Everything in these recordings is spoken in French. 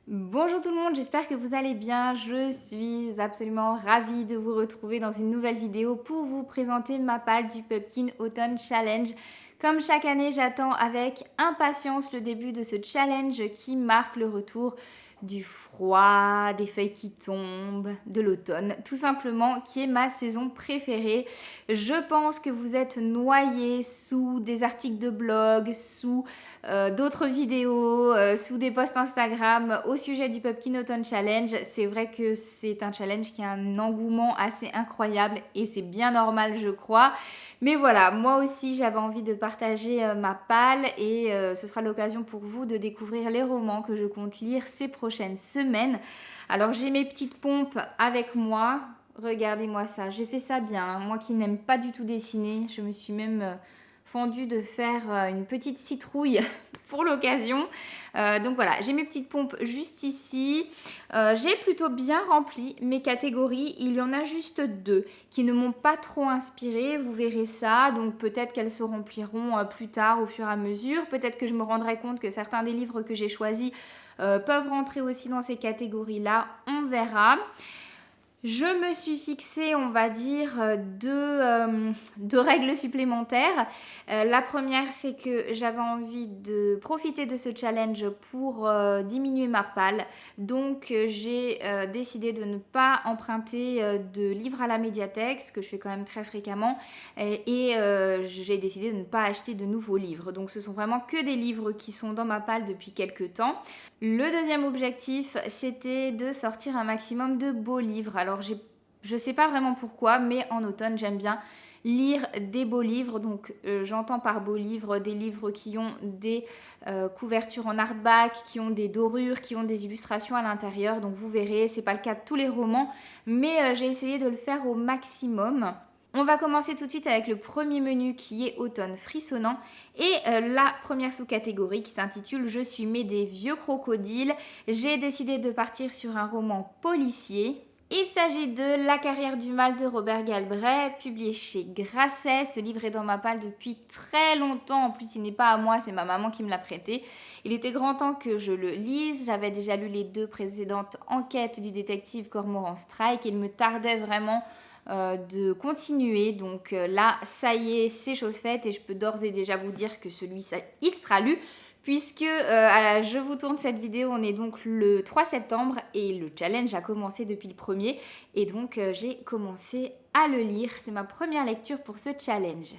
Bonjour tout le monde, j'espère que vous allez bien. Je suis absolument ravie de vous retrouver dans une nouvelle vidéo pour vous présenter ma palle du Pumpkin Autumn Challenge. Comme chaque année, j'attends avec impatience le début de ce challenge qui marque le retour du froid, des feuilles qui tombent, de l'automne, tout simplement, qui est ma saison préférée. Je pense que vous êtes noyés sous des articles de blog, sous d'autres vidéos, sous des posts Instagram au sujet du Pumpkin Autumn Challenge. C'est vrai que c'est un challenge qui a un engouement assez incroyable et c'est bien normal, je crois. Mais voilà, moi aussi j'avais envie de partager ma palle et ce sera l'occasion pour vous de découvrir les romans que je compte lire ces prochaines semaines. Alors j'ai mes petites pompes avec moi. Regardez-moi ça, j'ai fait ça bien, hein. Moi qui n'aime pas du tout dessiner, je me suis même fendue de faire une petite citrouille pour l'occasion. Donc voilà, j'ai mes petites pompes juste ici. J'ai plutôt bien rempli mes catégories. Il y en a juste deux qui ne m'ont pas trop inspirée. Vous verrez ça. Donc peut-être qu'elles se rempliront plus tard au fur et à mesure. Peut-être que je me rendrai compte que certains des livres que j'ai choisis peuvent rentrer aussi dans ces catégories-là. On verra. Je me suis fixé, on va dire, deux règles supplémentaires. La première, c'est que j'avais envie de profiter de ce challenge pour diminuer ma palle. Donc, j'ai décidé de ne pas emprunter de livres à la médiathèque, ce que je fais quand même très fréquemment. J'ai décidé de ne pas acheter de nouveaux livres. Donc, ce sont vraiment que des livres qui sont dans ma palle depuis quelques temps. Le deuxième objectif, c'était de sortir un maximum de beaux livres. Alors, je sais pas vraiment pourquoi, mais en automne, j'aime bien lire des beaux livres. Donc, j'entends par beaux livres des livres qui ont des couvertures en hardback, qui ont des dorures, qui ont des illustrations à l'intérieur. Donc, vous verrez, c'est pas le cas de tous les romans, mais j'ai essayé de le faire au maximum. On va commencer tout de suite avec le premier menu qui est automne frissonnant et la première sous-catégorie qui s'intitule Je suis mais des vieux crocodiles. J'ai décidé de partir sur un roman policier. Il s'agit de La carrière du mal de Robert Galbraith, publié chez Grasset. Ce livre est dans ma palle depuis très longtemps. En plus, il n'est pas à moi, c'est ma maman qui me l'a prêté. Il était grand temps que je le lise. J'avais déjà lu les deux précédentes enquêtes du détective Cormoran Strike. Il me tardait vraiment de continuer. Donc là, ça y est, c'est chose faite et je peux d'ores et déjà vous dire que celui-ci, il sera lu puisque je vous tourne cette vidéo, on est donc le 3 septembre et le challenge a commencé depuis le 1er et donc j'ai commencé à le lire. C'est ma première lecture pour ce challenge.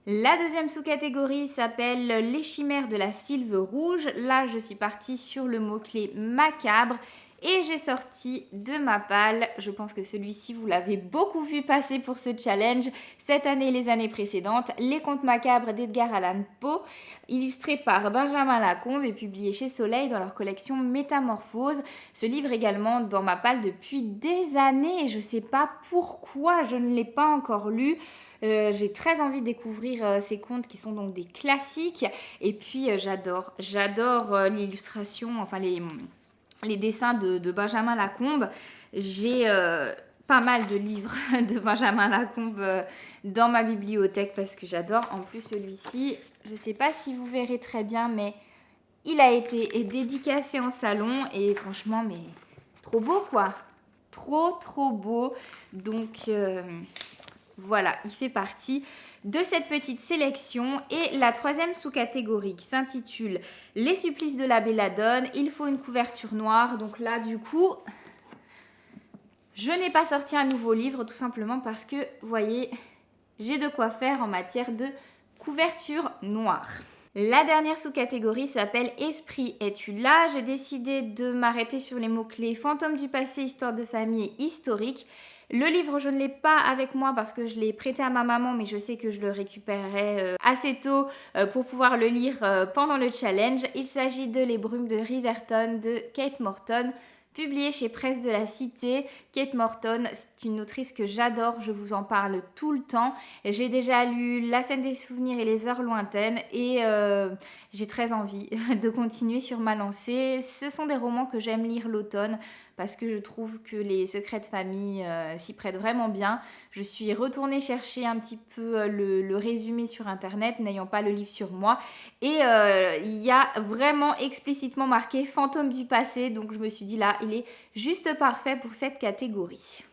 La deuxième sous-catégorie s'appelle Les chimères de la sylve rouge. Là, je suis partie sur le mot-clé macabre et j'ai sorti de ma palle, je pense que celui-ci vous l'avez beaucoup vu passer pour ce challenge, cette année et les années précédentes, Les Contes macabres d'Edgar Allan Poe, illustré par Benjamin Lacombe et publié chez Soleil dans leur collection Métamorphose. Ce livre également dans ma palle depuis des années et je ne sais pas pourquoi je ne l'ai pas encore lu. J'ai très envie de découvrir ces contes qui sont donc des classiques et puis j'adore l'illustration, enfin les dessins de Benjamin Lacombe. J'ai pas mal de livres de Benjamin Lacombe dans ma bibliothèque parce que j'adore. En plus, celui-ci, je ne sais pas si vous verrez très bien, mais il a été dédicacé en salon et franchement, mais trop beau quoi. Trop beau. Donc voilà, il fait partie de cette petite sélection. Et la troisième sous-catégorie qui s'intitule Les supplices de la belladone, il faut une couverture noire. Donc là, du coup, je n'ai pas sorti un nouveau livre tout simplement parce que, vous voyez, j'ai de quoi faire en matière de couverture noire. La dernière sous-catégorie s'appelle Esprit, es-tu là? J'ai décidé de m'arrêter sur les mots-clés Fantômes du passé, histoire de famille et historique. Le livre, je ne l'ai pas avec moi parce que je l'ai prêté à ma maman, mais je sais que je le récupérerai assez tôt pour pouvoir le lire pendant le challenge. Il s'agit de Les brumes de Riverton de Kate Morton, publié chez Presse de la Cité. Kate Morton, c'est une autrice que j'adore, je vous en parle tout le temps. J'ai déjà lu La scène des souvenirs et Les heures lointaines et j'ai très envie de continuer sur ma lancée. Ce sont des romans que j'aime lire l'automne parce que je trouve que les secrets de famille s'y prêtent vraiment bien. Je suis retournée chercher un petit peu le résumé sur internet, n'ayant pas le livre sur moi, et il y a vraiment explicitement marqué fantôme du passé, donc je me suis dit là, il est juste parfait pour cette catégorie.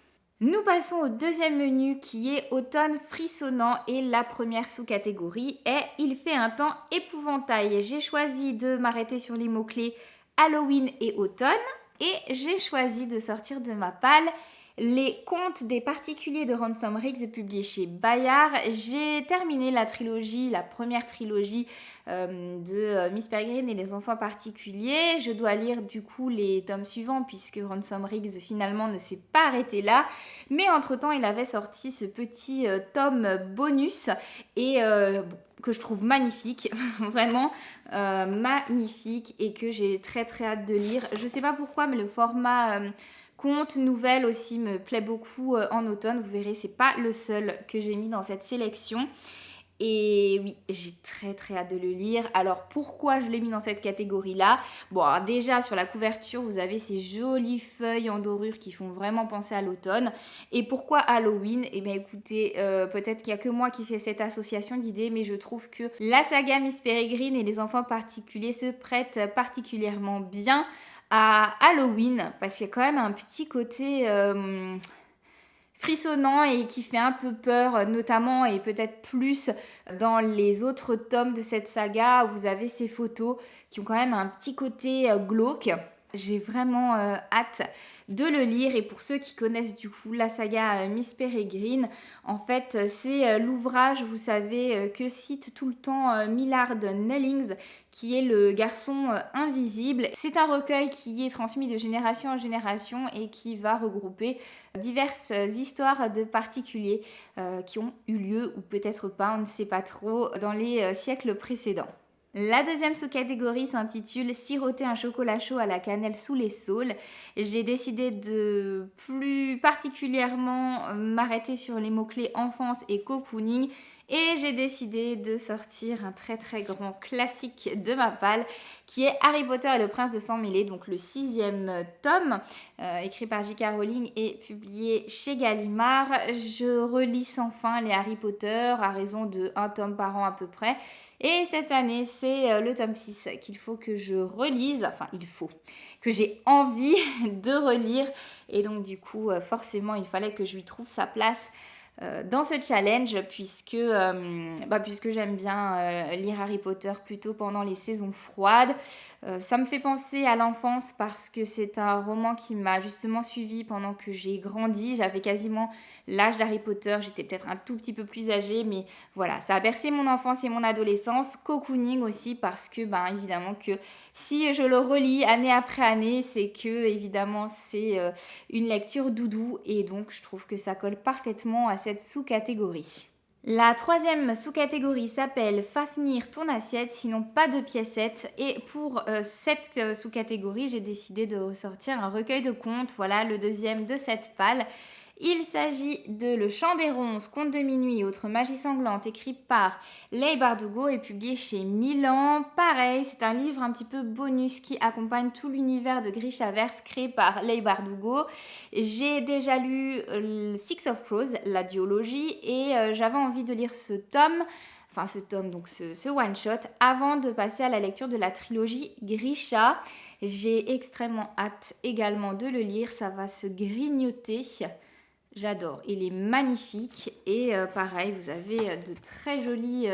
Nous passons au deuxième menu qui est automne frissonnant et la première sous-catégorie est il fait un temps épouvantail. J'ai choisi de m'arrêter sur les mots-clés Halloween et automne et j'ai choisi de sortir de ma palle les contes des particuliers de Ransom Riggs publiés chez Bayard. J'ai terminé la trilogie, la première trilogie de Miss Peregrine et les enfants particuliers. Je dois lire du coup les tomes suivants puisque Ransom Riggs finalement ne s'est pas arrêté là. Mais entre-temps, il avait sorti ce petit tome bonus et que je trouve magnifique, vraiment magnifique et que j'ai très très hâte de lire. Je sais pas pourquoi, mais le format conte, nouvelle aussi me plaît beaucoup en automne. Vous verrez, c'est pas le seul que j'ai mis dans cette sélection. Et oui, j'ai très très hâte de le lire. Alors pourquoi je l'ai mis dans cette catégorie-là? Bon, alors déjà sur la couverture, vous avez ces jolies feuilles en dorure qui font vraiment penser à l'automne. Et pourquoi Halloween? Eh bien écoutez, peut-être qu'il n'y a que moi qui fais cette association d'idées, mais je trouve que la saga Miss Peregrine et les enfants particuliers se prêtent particulièrement bien à Halloween, parce qu'il y a quand même un petit côté frissonnant et qui fait un peu peur, notamment et peut-être plus dans les autres tomes de cette saga où vous avez ces photos qui ont quand même un petit côté glauque. J'ai vraiment hâte de le lire et pour ceux qui connaissent du coup la saga Miss Peregrine, en fait c'est l'ouvrage, vous savez, que cite tout le temps Millard Nellings, qui est le garçon invisible. C'est un recueil qui est transmis de génération en génération et qui va regrouper diverses histoires de particuliers qui ont eu lieu ou peut-être pas, on ne sait pas trop, dans les siècles précédents. La deuxième sous-catégorie s'intitule Siroter un chocolat chaud à la cannelle sous les saules. J'ai décidé de plus particulièrement m'arrêter sur les mots-clés enfance et cocooning. Et j'ai décidé de sortir un très très grand classique de ma palle qui est Harry Potter et le prince de sang mêlé, donc le 6e tome, écrit par J.K. Rowling et publié chez Gallimard. Je relis sans fin les Harry Potter à raison de 1 tome par an à peu près. Et cette année, c'est le tome 6 qu'il faut que je relise, enfin que j'ai envie de relire. Et donc du coup, forcément, il fallait que je lui trouve sa place dans ce challenge puisque j'aime bien lire Harry Potter plutôt pendant les saisons froides. Ça me fait penser à l'enfance parce que c'est un roman qui m'a justement suivi pendant que j'ai grandi. J'avais quasiment l'âge d'Harry Potter, j'étais peut-être un tout petit peu plus âgée, mais voilà, ça a bercé mon enfance et mon adolescence. Cocooning aussi parce que, évidemment que si je le relis année après année, c'est que, évidemment, c'est une lecture doudou et donc je trouve que ça colle parfaitement à cette sous-catégorie. La troisième sous-catégorie s'appelle Fafnir ton assiette, sinon pas de piécettes. Et pour cette sous-catégorie, j'ai décidé de ressortir un recueil de contes, voilà le deuxième de cette palle. Il s'agit de Le Chant des Ronces, Contes de minuit et autres magies sanglantes, écrit par Leigh Bardugo et publié chez Milan. Pareil, c'est un livre un petit peu bonus qui accompagne tout l'univers de Grishaverse créé par Leigh Bardugo. J'ai déjà lu Six of Crows, la duologie, et j'avais envie de lire ce one-shot, avant de passer à la lecture de la trilogie Grisha. J'ai extrêmement hâte également de le lire, ça va se grignoter. J'adore, il est magnifique et pareil, vous avez de très jolies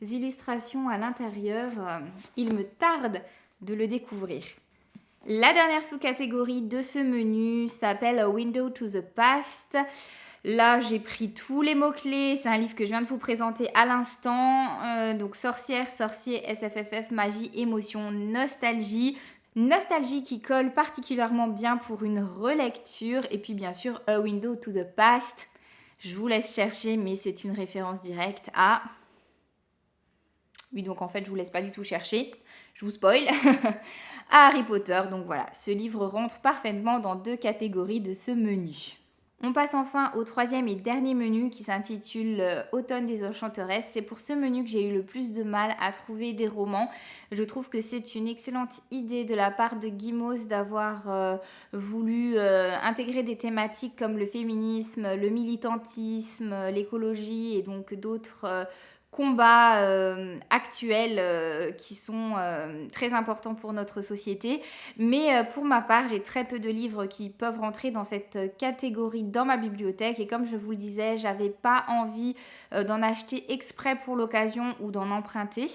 illustrations à l'intérieur. Il me tarde de le découvrir. La dernière sous-catégorie de ce menu s'appelle A Window to the Past. Là, j'ai pris tous les mots-clés. C'est un livre que je viens de vous présenter à l'instant. Donc sorcière, sorcier, SFFF, magie, émotion, nostalgie. Nostalgie qui colle particulièrement bien pour une relecture. Et puis bien sûr, A Window to the Past. Je vous laisse chercher, mais c'est une référence directe à... Oui, donc en fait, je vous laisse pas du tout chercher. Je vous spoil. À Harry Potter. Donc voilà, ce livre rentre parfaitement dans 2 catégories de ce menu. On passe enfin au troisième et dernier menu qui s'intitule Automne des Enchanteresses. C'est pour ce menu que j'ai eu le plus de mal à trouver des romans. Je trouve que c'est une excellente idée de la part de Guimauve d'avoir voulu intégrer des thématiques comme le féminisme, le militantisme, l'écologie et donc d'autres combats actuels qui sont très importants pour notre société. Mais pour ma part, j'ai très peu de livres qui peuvent rentrer dans cette catégorie dans ma bibliothèque. Et comme je vous le disais, j'avais pas envie d'en acheter exprès pour l'occasion ou d'en emprunter.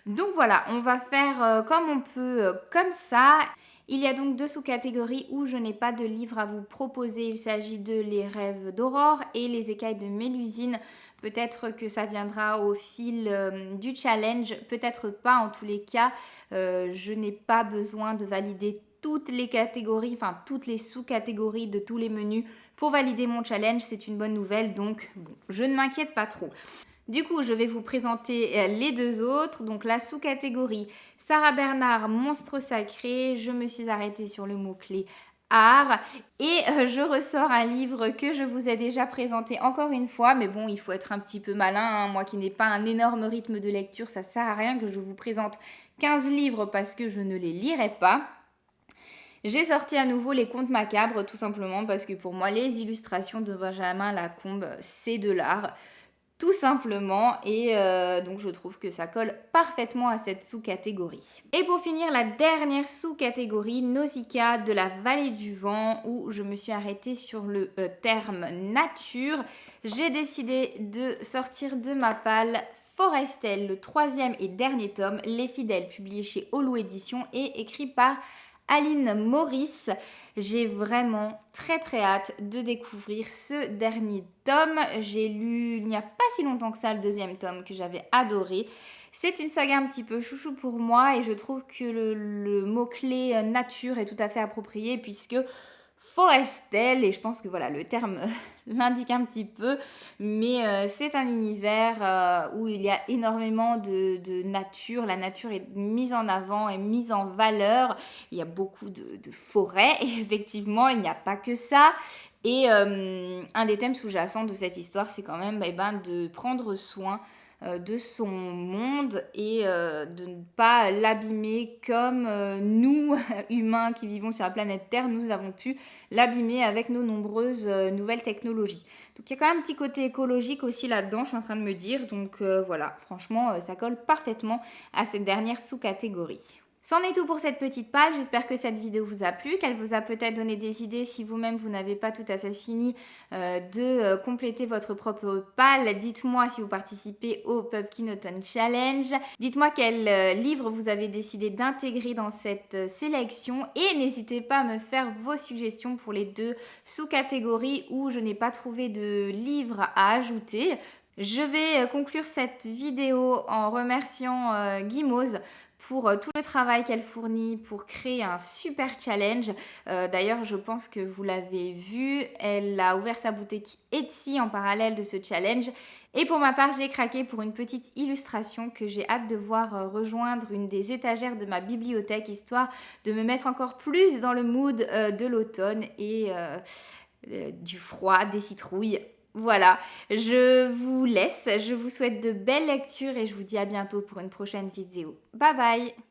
Donc voilà, on va faire comme on peut, comme ça. Il y a donc deux sous-catégories où je n'ai pas de livres à vous proposer. Il s'agit de Les Rêves d'Aurore et Les Écailles de Mélusine. Peut-être que ça viendra au fil du challenge, peut-être pas. En tous les cas, je n'ai pas besoin de valider toutes les catégories, enfin toutes les sous-catégories de tous les menus pour valider mon challenge. C'est une bonne nouvelle, donc bon, je ne m'inquiète pas trop. Du coup, je vais vous présenter les deux autres. Donc la sous-catégorie Sarah Bernard, Monstre sacré. Je me suis arrêtée sur le mot-clé art et je ressors un livre que je vous ai déjà présenté encore une fois, mais bon, il faut être un petit peu malin, hein. Moi qui n'ai pas un énorme rythme de lecture, ça sert à rien que je vous présente 15 livres parce que je ne les lirai pas. J'ai sorti à nouveau Les Contes Macabres, tout simplement parce que pour moi les illustrations de Benjamin Lacombe, c'est de l'art, tout simplement, et donc je trouve que ça colle parfaitement à cette sous-catégorie. Et pour finir, la dernière sous-catégorie, Nausicaa de la vallée du vent, où je me suis arrêtée sur le terme nature. J'ai décidé de sortir de ma palle Forrestel, le troisième et dernier tome, Les Fidèles, publié chez Holo Éditions et écrit par Aline Maurice. J'ai vraiment très hâte de découvrir ce dernier tome. J'ai lu il n'y a pas si longtemps que ça le deuxième tome que j'avais adoré. C'est une saga un petit peu chouchou pour moi et je trouve que le mot-clé nature est tout à fait approprié puisque Forrestel, et je pense que voilà, le terme l'indique un petit peu, mais c'est un univers où il y a énormément de nature. La nature est mise en avant et mise en valeur. Il y a beaucoup de forêts et effectivement, il n'y a pas que ça. Et un des thèmes sous-jacents de cette histoire, c'est quand même de prendre soin de son monde et de ne pas l'abîmer comme nous, humains qui vivons sur la planète Terre, nous avons pu l'abîmer avec nos nombreuses nouvelles technologies. Donc il y a quand même un petit côté écologique aussi là-dedans, je suis en train de me dire. Donc voilà, franchement, ça colle parfaitement à cette dernière sous-catégorie. C'en est tout pour cette petite page, j'espère que cette vidéo vous a plu, qu'elle vous a peut-être donné des idées si vous-même vous n'avez pas tout à fait fini de compléter votre propre palle. Dites-moi si vous participez au Pumpkin Autumn Challenge, dites-moi quel livre vous avez décidé d'intégrer dans cette sélection et n'hésitez pas à me faire vos suggestions pour les deux sous-catégories où je n'ai pas trouvé de livre à ajouter. Je vais conclure cette vidéo en remerciant Guimauve pour tout le travail qu'elle fournit pour créer un super challenge. D'ailleurs, je pense que vous l'avez vu, elle a ouvert sa boutique Etsy en parallèle de ce challenge. Et pour ma part, j'ai craqué pour une petite illustration que j'ai hâte de voir rejoindre une des étagères de ma bibliothèque, histoire de me mettre encore plus dans le mood de l'automne et du froid, des citrouilles. Voilà, je vous laisse, je vous souhaite de belles lectures et je vous dis à bientôt pour une prochaine vidéo. Bye bye!